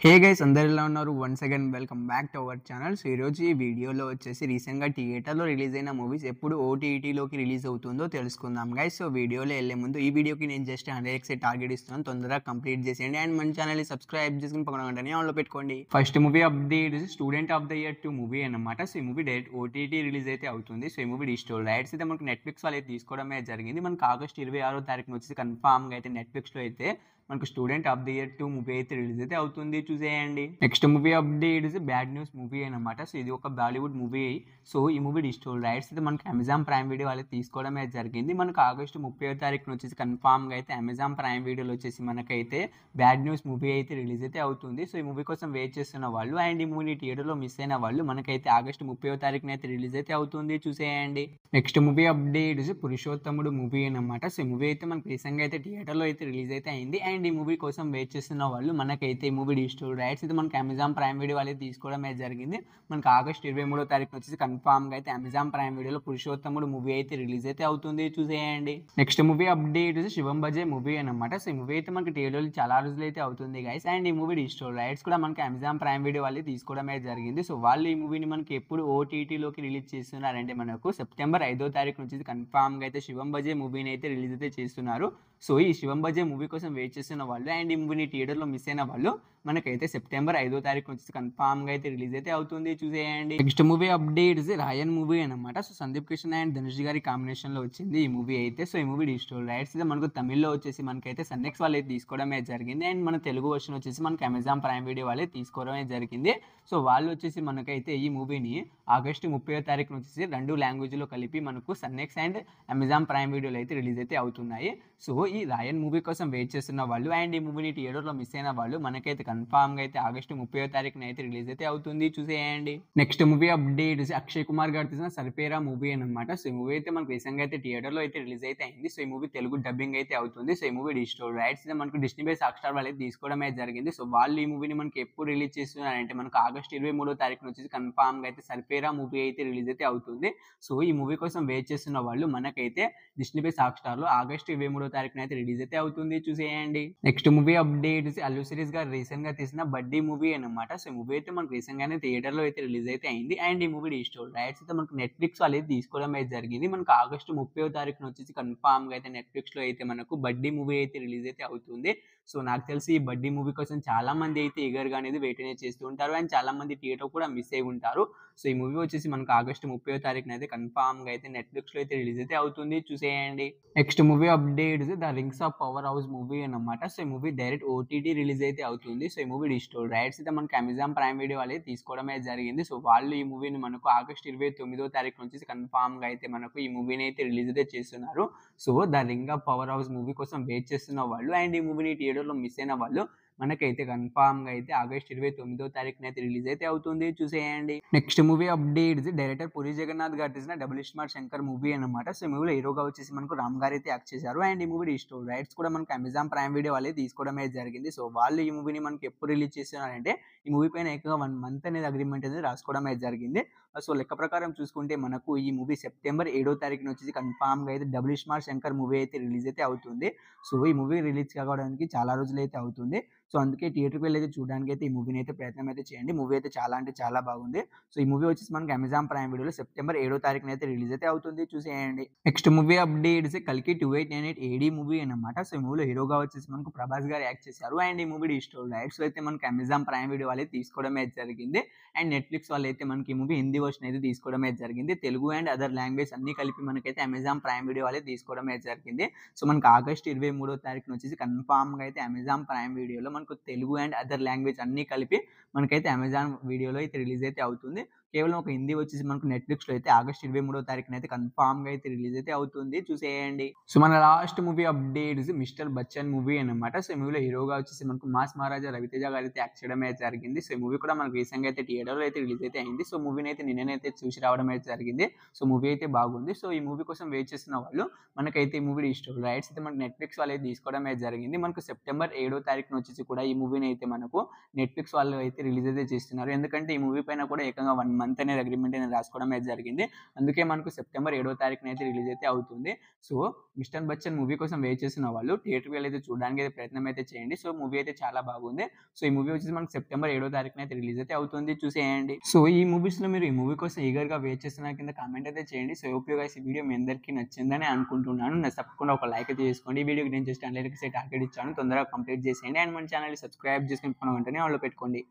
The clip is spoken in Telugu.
హే గైస్ అందరు ఎలా ఉన్నారు? Once again welcome back to our channel. So ఈరోజు ఈ వీడియోలో వచ్చేసి రీసెంట్గా థియేటర్లో రిలీజ్ అయిన మూవీస్ ఎప్పుడు ఓటీటీలోకి రిలీజ్ అవుతుందో తెలుసుకుందాం గైస్. సో వీడియోలో వెళ్ళే ముందు ఈ వీడియోకి నేను జస్ట్ 100x టార్గెట్ ఇస్తున్నాను, తొందరగా కంప్లీట్ చేసేయండి అండ్ మన ఛానల్ని సబ్స్క్రైబ్ చేసుకుని పక్కన గంటని ఆన్లో పెట్టుకోండి. First movie update student of the year 2 movie అనమాట. సో ఈ మూవీ డైరెక్ట్ ఓటీటీ రిలీజ్ అయితే అవుతుంది. సో ఈ మూవీ డిజిటల్ రైట్స్ అయితే మనకు నెట్ఫ్లిక్స్ వాళ్ళు అయితే తీసుకోవడమే జరిగింది. మనకు ఆగస్ట్ 26వ తారీఖున వచ్చేసి కన్ఫామ్గా అయితే నెట్ఫ్లిక్స్లో అయితే మనకు student of the year 2 movie అయితే రిలీజ్ అయితే అవుతుంది, చూసేయండి. Next movie update bad news movie అనమాట. సో ఇది ఒక బాలీవుడ్ మూవీ. సో ఈ మూవీ డిజిటల్ రైట్స్ అయితే మనకి అమెజాన్ ప్రైమ్ వీడియో వాళ్ళు తీసుకోవడమే జరిగింది. మనకు ఆగస్టు 30వ తారీఖున వచ్చేసి కన్ఫామ్గా అయితే అమెజాన్ ప్రైమ్ వీడియోలో వచ్చేసి మనకైతే బ్యాడ్ న్యూస్ మూవీ అయితే రిలీజ్ అయితే అవుతుంది. సో ఈ మూవీ కోసం వెయిట్ చేస్తున్న వాళ్ళు అండ్ ఈ మూవీ థియేటర్లో మిస్ అయిన వాళ్ళు మనకైతే ఆగస్టు 30వ తారీఖున అయితే రిలీజ్ అయితే అవుతుంది, చూసేయండి. నెక్స్ట్ మూవీ అప్డేట్ పురుషోత్తముడు మూవీ అనమాట. సో ఈ మూవీ అయితే మనకి రీసెంట్గా అయితే థియేటర్లో అయితే రిలీజ్ అయితే అయింది అండ్ ఈ మూవీ కోసం వెయిట్ చేస్తున్న వాళ్ళు మనకైతే ఈ మూవీ డిజిటల్ రైట్స్ అయితే మనకి అమెజాన్ ప్రైమ్ వీడియో వాళ్ళు తీసుకోవడం అయితే జరిగింది. మనకి ఆగస్ట్ 23వ తారీఖున వచ్చేసి కన్ఫామ్గా అయితే అమెజాన్ ప్రైమ్ వీడియోలో పురుషోత్తముడు మూవీ అయితే రిలీజ్ అయితే అవుతుంది, చూసేయండి. నెక్స్ట్ మూవీ అప్డేట్ శివం బజే మూవీ అనమాట. సో ఈ మూవీ అయితే మనకి థియేటర్లో చాలా రోజులు అయితే అవుతుంది గైస్ అండ్ ఈ మూవీ డిజిటల్ రైట్స్ కూడా మనకి అమెజాన్ ప్రైమ్ వీడియో వాళ్ళు తీసుకోవడం అయితే జరిగింది. సో వాళ్ళు ఈ మూవీని మనకి ఎప్పుడు ఓటీటీలోకి రిలీజ్ చేస్తున్నారంటే మనకు సెప్టెంబర్ 5వ తారీఖు నుంచి కన్ఫామ్గా అయితే శివం బజే మూవీని అయితే రిలీజ్ అయితే చేస్తున్నారు. సో ఈ శివం బజే మూవీ కోసం వెయిట్ చేస్తున్న వాళ్ళు అండ్ ఈ మూవీని థియేటర్లో మిస్ అయిన వాళ్ళు మనకైతే సెప్టెంబర్ 5వ తారీఖు వచ్చి కన్ఫామ్గా అయితే రిలీజ్ అయితే అవుతుంది, చూసేయండి. నెక్స్ట్ మూవీ అప్డేట్స్ రాయన్ మూవీ అనమాట. సో సందీప్ కిషన్ అండ్ ధనుష్ గారి కాంబినేషన్లో వచ్చింది ఈ మూవీ అయితే. సో ఈ మూవీ డిజిటల్ రైట్స్ అయితే మనకు తమిళ్లో వచ్చేసి మనకైతే సన్నెక్స్ వాళ్ళు అయితే తీసుకోవడమే జరిగింది అండ్ మన తెలుగు వర్షన్ వచ్చేసి మనకి అమెజాన్ ప్రైమ్ వీడియో వాళ్ళే తీసుకోవడమే జరిగింది. సో వాళ్ళు వచ్చేసి మనకైతే ఈ మూవీని ఆగస్టు 30వ తారీఖున వచ్చేసి 2 లాంగ్వేజ్లో కలిపి మనకు సన్నెక్స్ అండ్ అమెజాన్ ప్రైమ్ వీడియోలో అయితే రిలీజ్ అయితే అవుతున్నాయి. సో ఈ రాయన్ మూవీ కోసం వెయిట్ చేస్తున్న వాళ్ళు అండ్ ఈ మూవీని థియేటర్లో మిస్ అయిన వాళ్ళు మనకైతే కన్ఫామ్గా అయితే ఆగస్టు 30వ తారీఖున అయితే రిలీజ్ అయితే అవుతుంది, చూసేయండి. Next movie update Akshay Kumar గారు తీసిన సరిపేరా మూవీ అనమాట. సో ఈ మూవీ అయితే మనకు రీసెంట్గా అయితే థియేటర్లో అయితే రిలీజ్ అయితే అయింది. సో ఈ మూవీ తెలుగు డబ్బింగ్ అయితే అవుతుంది. సో ఈ మూవీ డిజిటల్ రైట్స్ మనకు డిస్నీ బై హాట్‌స్టార్ వాళ్ళు తీసుకోవడమే జరిగింది. సో వాళ్ళు ఈ మూవీని మనకి ఎప్పుడు రిలీజ్ చేస్తున్నారంటే మనకు ఆగస్టు 23వ తారీఖున వచ్చేసి కన్ఫామ్గా అయితే సరిపేరా మూవీ అయితే రిలీజ్ అయితే అవుతుంది. సో ఈ మూవీ కోసం వెయిట్ చేస్తున్న వాళ్ళు మనకైతే డిస్నీ బై హాట్‌స్టార్లో ఆగస్టు 23వ తారీఖున అయితే రిలీజ్ అయితే అవుతుంది, చూసేయండి. Next movie updates Allu series గారు రీసెంట్ గా తీసిన బడ్డీ మూవీ అనమాట. సో ఈ మూవీ అయితే మనకు రీసెంట్ గానే థియేటర్ లో అయితే రిలీజ్ అయితే అయింది అండ్ ఈ మూవీ డిజిటల్ రైట్స్ అయితే మనకు నెట్ఫ్లిక్స్ వాళ్ళు తీసుకోవడం అయితే జరిగింది. మనకు ఆగస్టు 30వ తారీఖున వచ్చేసి కన్ఫామ్ గా అయితే నెట్ఫ్లిక్స్ లో అయితే మనకు బడ్డీ మూవీ అయితే రిలీజ్ అయితే అవుతుంది. సో నాకు తెలిసి ఈ బడ్డీ మూవీ కోసం చాలా మంది అయితే ఈగర్ గా అనేది వెయిట్ అనేది చేస్తూ ఉంటారు అండ్ చాలా మంది థియేటర్ కూడా మిస్ అయి ఉంటారు. సో ఈ మూవీ వచ్చేసి మనకు ఆగస్టు 30వ తారీఖున అయితే కన్ఫామ్ గా అయితే నెట్ఫ్లిక్స్ లో అయితే రిలీజ్ అయితే అవుతుంది, చూసేయండి. Next movie updates the rings of power house movie అనమాట. సో ఈ మూవీ డైరెక్ట్ ఓటీటీ రిలీజ్ అయితే అవుతుంది. సో ఈ మూవీ డిజిటల్ రైట్స్ అయితే మనకి అమెజాన్ ప్రైమ్ వీడియో వాళ్ళే తీసుకోవడమే జరిగింది. సో వాళ్ళు ఈ మూవీని మనకు ఆగస్ట్ 29వ తారీఖు నుంచి కన్ఫామ్ గా అయితే మనకు ఈ మూవీని అయితే రిలీజ్ అయితే చేస్తున్నారు. So the ring of power house movie కోసం వెయిట్ చేస్తున్న వాళ్ళు అండ్ ఈ మూవీని థియేటర్లో మిస్ అయిన వాళ్ళు మనకైతే కన్ఫామ్గా అయితే ఆగస్ట్ 29వ తారీఖున అయితే రిలీజ్ అయితే అవుతుంది, చూసేయండి. Next movie updates director Puri Jagannadh గారు తీసిన డబుల్ స్మార్ట్ శంకర్ మూవీ అనమాట. సో ఈ మూవీలో హీరోగా వచ్చేసి మనకు రామ్ గారు అయితే యాక్ట్ చేశారు అండ్ ఈ మూవీ డిజిటల్ రైట్స్ కూడా మనకు అమెజాన్ ప్రైమ్ వీడియో వాళ్ళే తీసుకోవడం అయితే జరిగింది. సో వాళ్ళు ఈ మూవీని మనకి ఎప్పుడు రిలీజ్ చేస్తున్నారంటే ఈ మూవీ పైన ఏకంగా 1 మంత్ అనేది అగ్రిమెంట్ అనేది రాసుకోవడం అయితే జరిగింది. సో లెక్క ప్రకారం చూసుకుంటే మనకు ఈ మూవీ సెప్టెంబర్ 7వ తారీఖున వచ్చేసి కన్ఫామ్గా అయితే డబుల్ స్మార్ట్ శంకర్ మూవీ అయితే రిలీజ్ అయితే అవుతుంది. సో ఈ మూవీ రిలీజ్ కావడానికి చాలా రోజులు అయితే అవుతుంది. సో అందుకే థియేటర్కి వెళ్ళి అయితే చూడడానికి అయితే ఈ మూవీని అయితే ప్రయత్నం అయితే చేయండి. మూవీ అయితే చాలా అంటే చాలా బాగుంది. సో ఈ మూవీ వచ్చేసి మనకి అమెజాన్ ప్రైమ్ వీడియోలో సెప్టెంబర్ 7వ తారీఖున అయితే రిలీజ్ అయితే అవుతుంది, చూసేయండి. నెక్స్ట్ మూవీ అప్డేట్స్ కల్కి 2898 ఏడీ మూవీ అనమాట. సో ఈ మూవీలో హీరోగా వచ్చేసి మనకు ప్రభాస్ గారు యాక్ట్ చేశారు అండ్ ఈ మూవీ డిజిటల్ రైట్స్ అయితే మనకి అమెజాన్ ప్రైమ్ వీడియో వాళ్ళే తీసుకోవడం అయితే జరిగింది అండ్ నెట్ఫ్లిక్స్ వాళ్ళు అయితే మనకి ఈ మూవీ హిందీ వర్షన్ అయితే తీసుకోవడం అయితే జరిగింది. తెలుగు అండ్ అదర్ లాంగ్వేజ్ అన్ని కలిపి మనకైతే అమెజాన్ ప్రైమ్ వీడియో వాళ్ళే తీసుకోవడం అయితే జరిగింది. సో మనకి ఆగస్ట్ 23వ తారీఖున వచ్చేసి కన్ఫామ్గా అయితే అమెజాన్ ప్రైమ్ వీడియోలో మనకు తెలుగు అండ్ అదర్ లాంగ్వేజ్ అన్ని కలిపి మనకైతే అమెజాన్ వీడియోలో అయితే రిలీజ్ అయితే అవుతుంది. కేవలం ఒక హిందీ వచ్చేసి మనకు నెట్ఫ్లిక్స్లో అయితే ఆగస్ట్ 23వ తారీఖున అయితే కన్ఫామ్గా అయితే రిలీజ్ అయితే అవుతుంది, చూసేయండి. సో మన last movie updates mister Bachchan movie అనమాట. సో ఈ మూవీలో హీరోగా వచ్చేసి మనకు మాస్ మహారాజా రవితేజ గారు అయితే యాక్ట్ చేయడం అయితే జరిగింది. సో ఈ మూవీ కూడా మనకు రీసెంట్గా అయితే థియేటర్లో అయితే రిలీజ్ అయితే అయింది. సో మూవీని అయితే నిన్ననైతే చూసి రావడం అయితే జరిగింది. సో మూవీ అయితే బాగుంది. సో ఈ మూవీ కోసం వెయిట్ చేస్తున్న వాళ్ళు మనకైతే ఈ మూవీ డిజిటల్ రైట్స్ అయితే మనకి నెట్ఫ్లిక్స్ వాళ్ళు అయితే తీసుకోవడం అయితే జరిగింది. మనకు సెప్టెంబర్ 7వ తారీఖున వచ్చేసి కూడా ఈ మూవీని అయితే మనకు నెట్ఫ్లిక్స్ వాళ్ళు అయితే రిలీజ్ అయితే చేస్తున్నారు. ఎందుకంటే ఈ మూవీ పైన కూడా ఏకంగా 1 మంత్ అనేది అగ్రిమెంట్ అనేది రాసుకోవడం అయితే జరిగింది. అందుకే మనకు సెప్టెంబర్ 7వ తారీఖున అయితే రిలీజ్ అయితే అవుతుంది. సో మిస్టర్ బచ్చన్ మూవీ కోసం వెయిట్ చేస్తున్న వాళ్ళు థియేటర్‌కి వెళ్లి అయితే చూడడానికి అయితే ప్రయత్నం అయితే చేయండి. సో మూవీ అయితే చాలా బాగుంది. సో ఈ మూవీ వచ్చేసి మనకు సెప్టెంబర్ 7వ తారీఖున అయితే రిలీజ్ అయితే అవుతుంది. చూసేయండి. సో ఈ మూవీస్‌లో మీరు ఈ మూవీ కోసం ఈగర్‌గా వెయిట్ చేస్తున్న కింద కామెంట్ అయితే చేయండి. సో హోప్ యూ గైస్ ఈ వీడియో మీ అందరికీ నచ్చిందని అనుకుంటున్నాను. తప్పకుండా ఒక లైక్ అయితే చేసుకోండి. ఈ వీడియోకి నేను జస్ట్ 100 లైక్స్ టార్గెట్ ఇచ్చాను. తొందరగా కంప్లీట్ చేసేయండి. అండ్ మన ఛానల్‌ని సబ్స్క్రైబ్ చేసుకొని పక్కన గంటని ఆన్‌లో పెట్టుకోండి.